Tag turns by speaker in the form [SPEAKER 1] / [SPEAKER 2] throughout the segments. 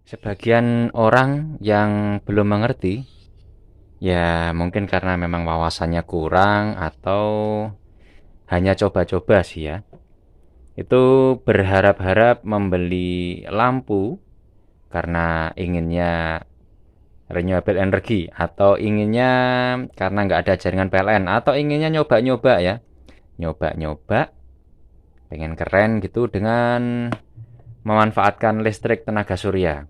[SPEAKER 1] Sebagian orang yang belum mengerti, ya mungkin karena memang wawasannya kurang atau hanya coba-coba sih ya. Itu berharap-harap membeli lampu karena inginnya renewable energy atau inginnya karena nggak ada jaringan PLN atau inginnya nyoba-nyoba ya. Nyoba-nyoba pengen keren gitu dengan memanfaatkan listrik tenaga surya.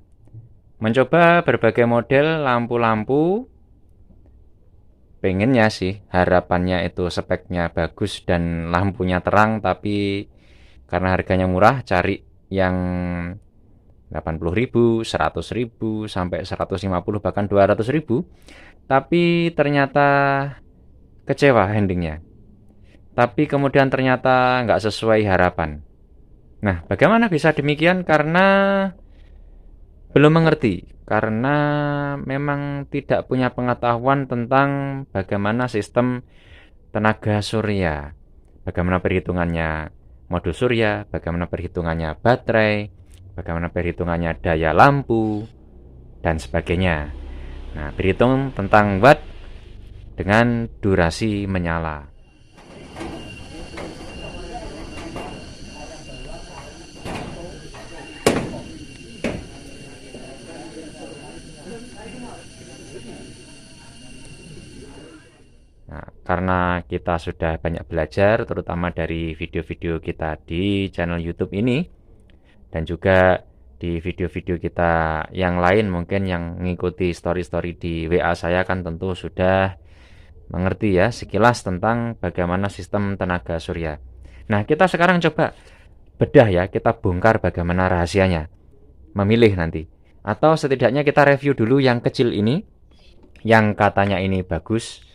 [SPEAKER 1] Mencoba berbagai model lampu-lampu, pengennya sih harapannya itu speknya bagus dan lampunya terang, tapi karena harganya murah cari yang 80.000, 100.000 sampai 150 bahkan 200.000, tapi ternyata kecewa endingnya. Tapi kemudian ternyata nggak sesuai harapan. Nah, bagaimana bisa demikian? Karena belum mengerti, karena memang tidak punya pengetahuan tentang bagaimana sistem tenaga surya, bagaimana perhitungannya modul surya, bagaimana perhitungannya baterai, bagaimana perhitungannya daya lampu, dan sebagainya. Nah, berhitung tentang watt dengan durasi menyala. Nah, karena kita sudah banyak belajar, terutama dari video-video kita di channel YouTube ini, dan juga di video-video kita yang lain mungkin yang mengikuti story-story di WA saya kan tentu sudah mengerti ya sekilas tentang bagaimana sistem tenaga surya. Nah, kita sekarang coba bedah ya, kita bongkar bagaimana rahasianya. Memilih nanti. Atau setidaknya kita review dulu yang kecil ini, yang katanya ini bagus,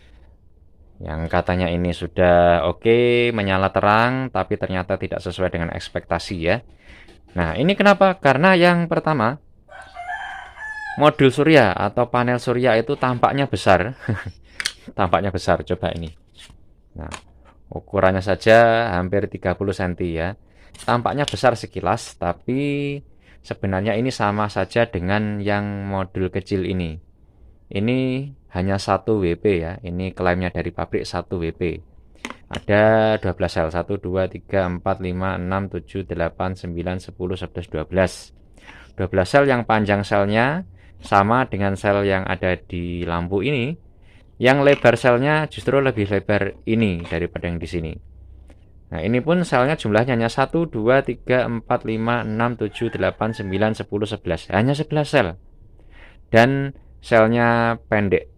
[SPEAKER 1] yang katanya ini sudah oke, menyala terang, tapi ternyata tidak sesuai dengan ekspektasi ya. Nah, ini kenapa? Karena yang pertama, modul surya atau panel surya itu tampaknya besar. Tampaknya besar, coba ini. Nah, ukurannya saja hampir 30 cm ya. Tampaknya besar sekilas, tapi sebenarnya ini sama saja dengan yang modul kecil ini. Ini hanya 1 WP ya. Ini klaimnya dari pabrik 1 WP. Ada 12 sel. 1, 2, 3, 4, 5, 6, 7, 8, 9, 10, 11, 12. 12 sel yang panjang selnya sama dengan sel yang ada di lampu ini. Yang lebar selnya justru lebih lebar ini daripada yang di sini. Nah, ini pun selnya jumlahnya hanya 1, 2, 3, 4, 5, 6, 7, 8, 9, 10, 11. Hanya 11 sel. Dan selnya pendek.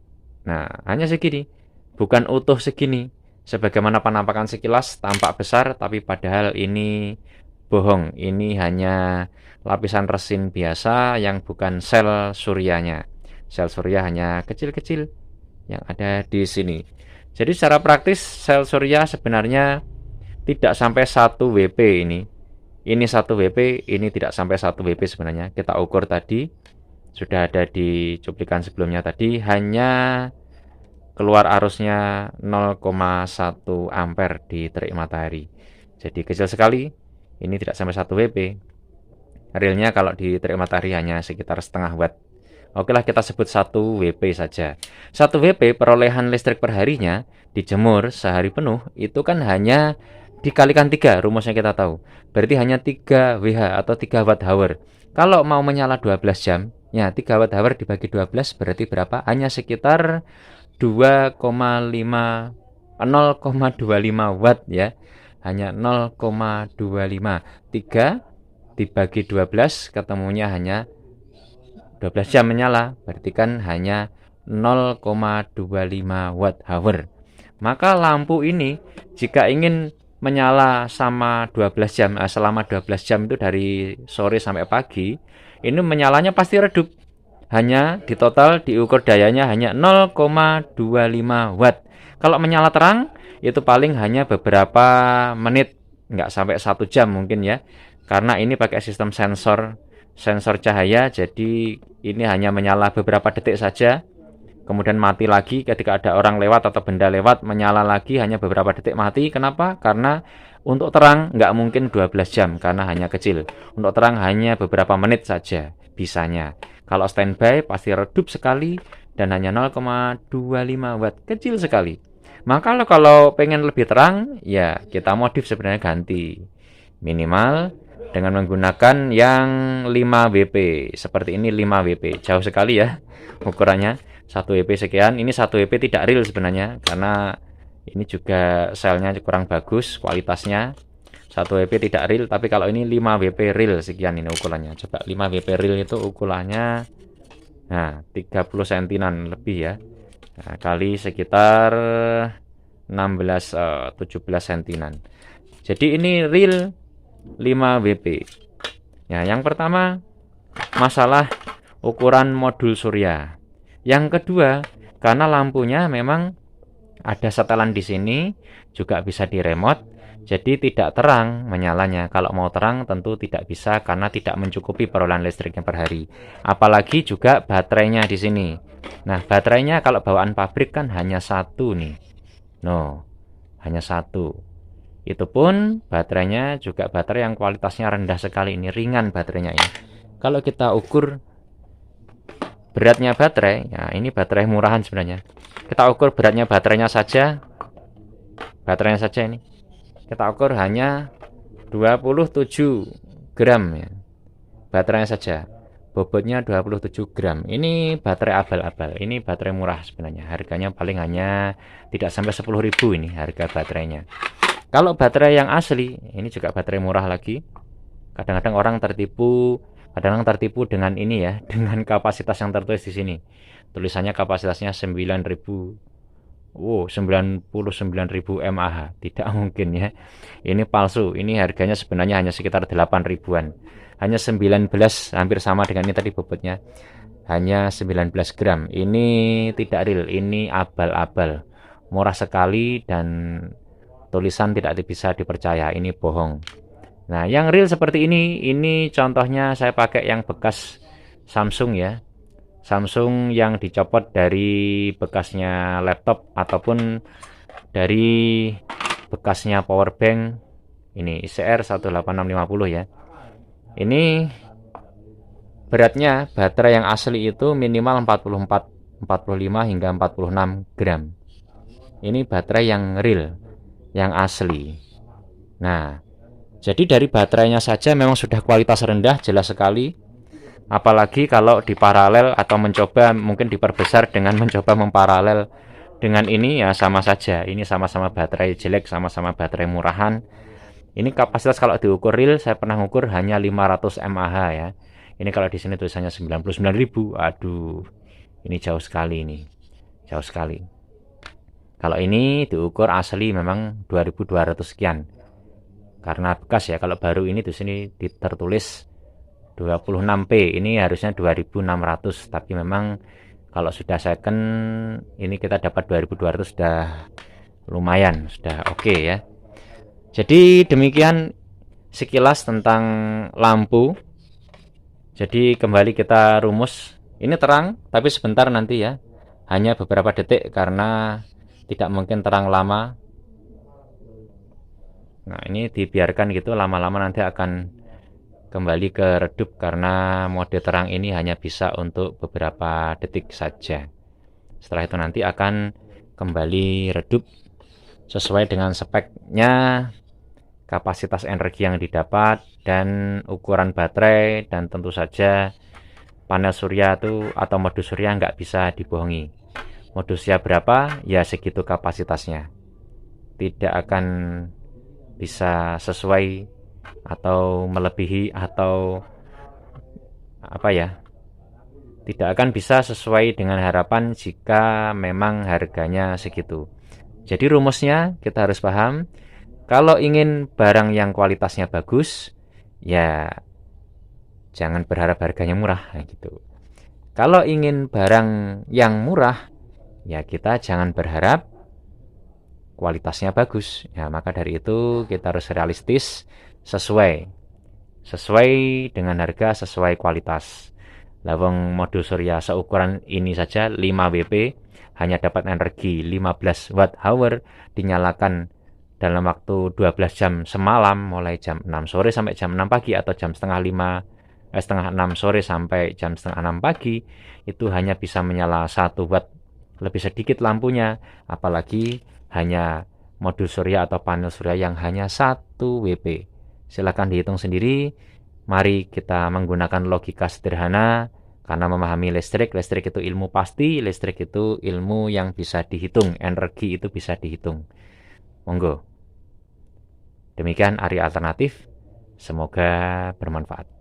[SPEAKER 1] Nah, hanya segini. Bukan utuh segini. Sebagaimana penampakan sekilas tampak besar, tapi padahal ini bohong. Ini hanya lapisan resin biasa yang bukan sel suryanya. Sel surya hanya kecil-kecil yang ada di sini. Jadi secara praktis sel surya sebenarnya tidak sampai 1 WP ini. Ini 1 WP, ini tidak sampai 1 WP sebenarnya. Kita ukur tadi, sudah ada di cuplikan sebelumnya tadi, hanya keluar arusnya 0,1 ampere di terik matahari. Jadi kecil sekali, ini tidak sampai 1 WP. Realnya kalau di terik matahari hanya sekitar setengah watt. Oke lah kita sebut 1 WP saja. 1 WP perolehan listrik perharinya dijemur sehari penuh itu kan hanya dikalikan 3, rumusnya kita tahu. Berarti hanya 3 WH atau 3 watt hour. Kalau mau menyala 12 jam, ya 3 watt hour dibagi 12 berarti berapa? Hanya sekitar 2,5 0,25 watt ya. Hanya 0,25. 3 dibagi 12 ketemunya hanya 12 jam menyala, berarti kan hanya 0,25 watt hour. Maka lampu ini jika ingin menyala sama 12 jam, selama 12 jam itu dari sore sampai pagi, ini menyalanya pasti redup. Hanya di total diukur dayanya hanya 0,25 watt. Kalau menyala terang itu paling hanya beberapa menit, nggak sampai 1 jam mungkin ya. Karena ini pakai sistem sensor cahaya, jadi ini hanya menyala beberapa detik saja, kemudian mati lagi ketika ada orang lewat atau benda lewat, menyala lagi hanya beberapa detik mati. Kenapa? Karena untuk terang nggak mungkin 12 jam karena hanya kecil. Untuk terang hanya beberapa menit saja. bisanya. Kalau standby pasti redup sekali dan hanya 0,25 watt, kecil sekali. Maka kalau pengen lebih terang, ya kita modif sebenarnya ganti. Minimal dengan menggunakan yang 5 WP. Seperti ini 5 WP. Jauh sekali ya ukurannya. 1 WP sekian. Ini 1 WP tidak real sebenarnya, karena ini juga selnya kurang bagus kualitasnya. 1 WP tidak real, tapi kalau ini 5 WP real sekian ini ukurannya. Coba 5 WP real itu ukurannya, nah 30 sentinan lebih ya. Nah, kali sekitar 17 sentinan. Jadi ini real 5 WP. Ya, yang pertama masalah ukuran modul surya. Yang kedua, karena lampunya memang ada setelan di sini, juga bisa di remote, jadi tidak terang menyalanya. Kalau mau terang tentu tidak bisa karena tidak mencukupi perolehan listriknya per hari. Apalagi juga baterainya di sini. Nah, baterainya kalau bawaan pabrik kan hanya satu nih. No, hanya satu. Itu pun baterainya juga baterai yang kualitasnya rendah sekali. Ini ringan baterainya ini. Kalau kita ukur beratnya baterai, ya ini baterai murahan sebenarnya. Kita ukur beratnya baterainya saja. Baterainya saja ini. Kita ukur hanya 27 gram ya. Baterainya saja. Bobotnya 27 gram. Ini baterai abal-abal. Ini baterai murah sebenarnya. Harganya paling hanya tidak sampai 10.000 ini harga baterainya. Kalau baterai yang asli, ini juga baterai murah lagi. Kadang-kadang orang tertipu, dengan ini ya, dengan kapasitas yang tertulis di sini. Tulisannya kapasitasnya 9.000. 99.000 mAh. Tidak mungkin ya. Ini palsu. Ini harganya sebenarnya hanya sekitar 8 ribuan. Hanya 19, hampir sama dengan ini tadi bobotnya. Hanya 19 gram. Ini tidak real. Ini abal-abal. Murah sekali dan tulisan tidak bisa dipercaya. Ini bohong. Nah, yang real seperti ini contohnya saya pakai yang bekas Samsung ya. Samsung yang dicopot dari bekasnya laptop ataupun dari bekasnya powerbank. Ini ICR 18650 ya. Ini beratnya baterai yang asli itu minimal 44, 45 hingga 46 gram. Ini baterai yang real, yang asli. Nah, jadi dari baterainya saja memang sudah kualitas rendah, jelas sekali. Apalagi kalau diparalel atau mencoba mungkin diperbesar dengan mencoba memparalel dengan ini, ya sama saja. Ini sama-sama baterai jelek, sama-sama baterai murahan. Ini kapasitas kalau diukur real, saya pernah ukur hanya 500 mAh ya. Ini kalau di sini tulisannya 99.000. Aduh, ini jauh sekali ini. Jauh sekali. Kalau ini diukur asli memang 2200 sekian. Karena bekas ya, kalau baru ini di sini tertulis 26P, ini harusnya 2600, tapi memang kalau sudah second ini kita dapat 2200 sudah lumayan, sudah oke ya. Jadi demikian sekilas tentang lampu. Jadi kembali kita rumus. Ini terang tapi sebentar nanti ya, hanya beberapa detik karena tidak mungkin terang lama. Nah, ini dibiarkan gitu, lama-lama nanti akan kembali ke redup karena mode terang ini hanya bisa untuk beberapa detik saja. Setelah itu nanti akan kembali redup sesuai dengan speknya, kapasitas energi yang didapat, dan ukuran baterai, dan tentu saja panel surya itu atau modul surya nggak bisa dibohongi. Modul surya berapa? Ya segitu kapasitasnya. Tidak akan bisa sesuai atau melebihi atau apa ya, tidak akan bisa sesuai dengan harapan jika memang harganya segitu. Jadi rumusnya kita harus paham, kalau ingin barang yang kualitasnya bagus, ya jangan berharap harganya murah gitu. Kalau ingin barang yang murah, ya kita jangan berharap kualitasnya bagus. Ya, maka dari itu kita harus realistis, sesuai dengan harga, sesuai kualitas. Lawang modul surya seukuran ini saja 5 WP hanya dapat energi 15 watt hour, dinyalakan dalam waktu 12 jam semalam, mulai jam 6 sore sampai jam 6 pagi atau jam setengah 5 setengah 6 sore sampai jam setengah 6 pagi, itu hanya bisa menyala 1 watt lebih sedikit lampunya, apalagi hanya modul surya atau panel surya yang hanya 1 WP. Silakan dihitung sendiri. Mari kita menggunakan logika sederhana, karena memahami listrik itu ilmu pasti, listrik itu ilmu yang bisa dihitung, energi itu bisa dihitung. Monggo. Demikian Ari Alternatif, semoga bermanfaat.